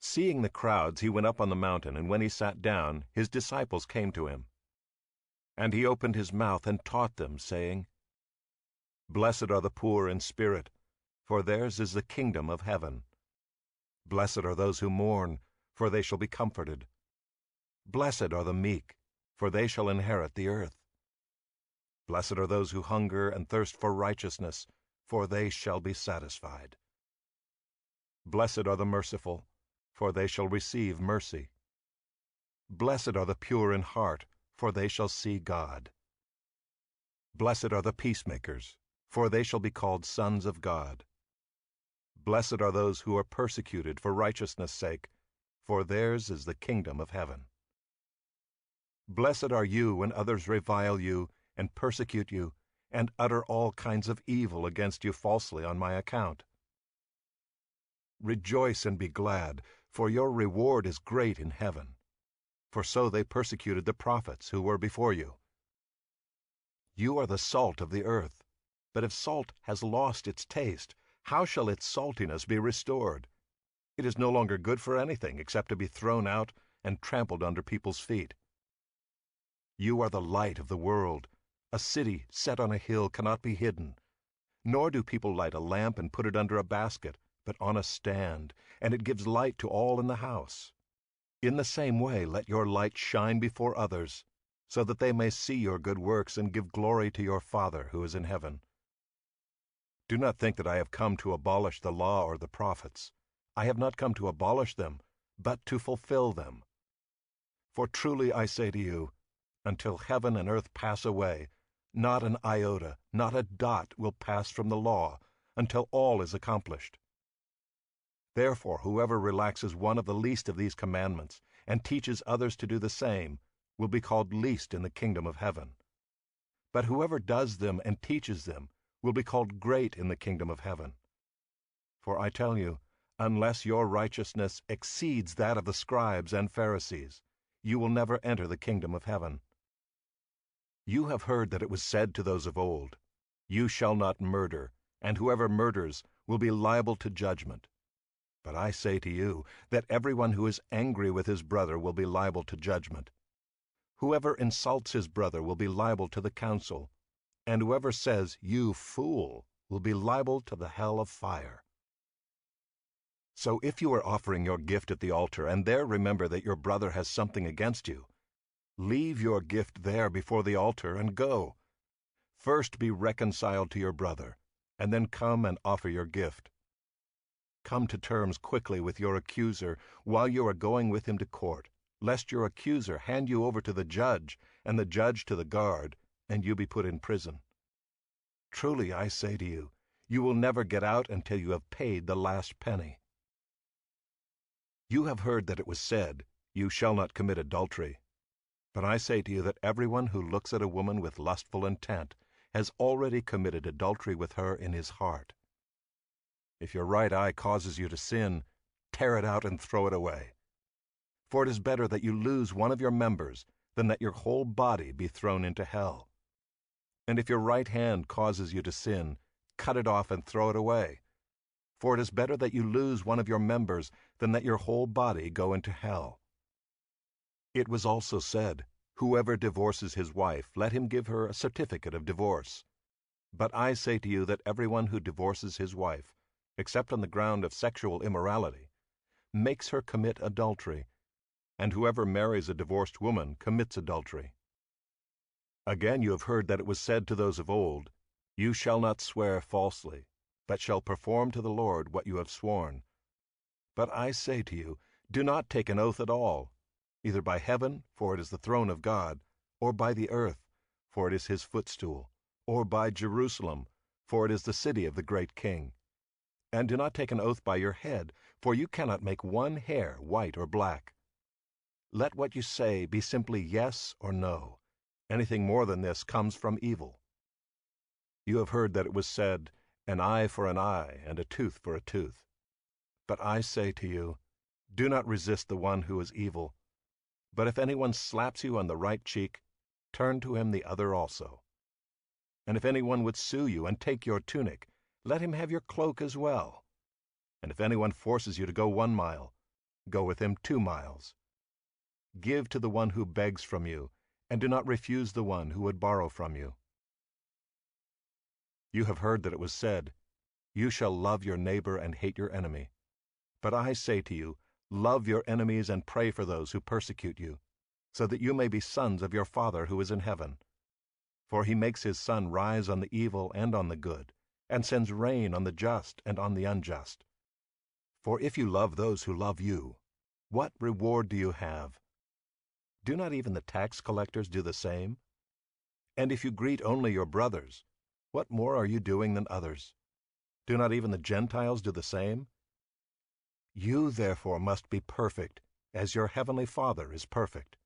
Seeing the crowds, he went up on the mountain, and when he sat down, his disciples came to him. And he opened his mouth and taught them, saying, Blessed are the poor in spirit, for theirs is the kingdom of heaven. Blessed are those who mourn, for they shall be comforted. Blessed are the meek, for they shall inherit the earth. Blessed are those who hunger and thirst for righteousness, for they shall be satisfied. Blessed are the merciful, for they shall receive mercy. Blessed are the pure in heart, for they shall see God. Blessed are the peacemakers, for they shall be called sons of God. Blessed are those who are persecuted for righteousness' sake, for theirs is the kingdom of heaven. Blessed are you when others revile you and persecute you, and utter all kinds of evil against you falsely on my account. Rejoice and be glad, for your reward is great in heaven. For so they persecuted the prophets who were before you. You are the salt of the earth, but if salt has lost its taste, how shall its saltiness be restored? It is no longer good for anything except to be thrown out and trampled under people's feet. You are the light of the world. A city set on a hill cannot be hidden. Nor do people light a lamp and put it under a basket, but on a stand, and it gives light to all in the house. In the same way let your light shine before others, so that they may see your good works and give glory to your Father who is in heaven. Do not think that I have come to abolish the law or the prophets. I have not come to abolish them, but to fulfill them. For truly I say to you, until heaven and earth pass away, not an iota, not a dot will pass from the law, until all is accomplished. Therefore, whoever relaxes one of the least of these commandments and teaches others to do the same will be called least in the kingdom of heaven. But whoever does them and teaches them will be called great in the kingdom of heaven. For I tell you, unless your righteousness exceeds that of the scribes and Pharisees, you will never enter the kingdom of heaven. You have heard that it was said to those of old, You shall not murder, and whoever murders will be liable to judgment. But I say to you that everyone who is angry with his brother will be liable to judgment. Whoever insults his brother will be liable to the council, and whoever says, You fool, will be liable to the hell of fire. So if you are offering your gift at the altar, and there remember that your brother has something against you, leave your gift there before the altar and go. First be reconciled to your brother, and then come and offer your gift. Come to terms quickly with your accuser while you are going with him to court, lest your accuser hand you over to the judge, and the judge to the guard, and you be put in prison. Truly I say to you, you will never get out until you have paid the last penny. You have heard that it was said, You shall not commit adultery. But I say to you that everyone who looks at a woman with lustful intent has already committed adultery with her in his heart. If your right eye causes you to sin, tear it out and throw it away. For it is better that you lose one of your members than that your whole body be thrown into hell. And if your right hand causes you to sin, cut it off and throw it away. For it is better that you lose one of your members than that your whole body go into hell. It was also said, Whoever divorces his wife, let him give her a certificate of divorce. But I say to you that everyone who divorces his wife, except on the ground of sexual immorality, makes her commit adultery, and whoever marries a divorced woman commits adultery. Again you have heard that it was said to those of old, You shall not swear falsely, but shall perform to the Lord what you have sworn. But I say to you, do not take an oath at all, either by heaven, for it is the throne of God, or by the earth, for it is his footstool, or by Jerusalem, for it is the city of the great King. And do not take an oath by your head, for you cannot make one hair white or black. Let what you say be simply yes or no. Anything more than this comes from evil. You have heard that it was said, An eye for an eye, and a tooth for a tooth. But I say to you, do not resist the one who is evil. But if anyone slaps you on the right cheek, turn to him the other also. And if anyone would sue you and take your tunic, let him have your cloak as well. And if anyone forces you to go 1 mile, Go with him 2 miles. Give to the one who begs from you, and do not refuse the one who would borrow from you. You have heard that it was said, "You shall love your neighbor and hate your enemy." But I say to you, love your enemies and pray for those who persecute you, so that you may be sons of your Father who is in heaven. For he makes his sun rise on the evil and on the good, and sends rain on the just and on the unjust. For if you love those who love you, what reward do you have? Do not even the tax collectors do the same? And if you greet only your brothers, what more are you doing than others? Do not even the Gentiles do the same? You therefore must be perfect, as your heavenly Father is perfect.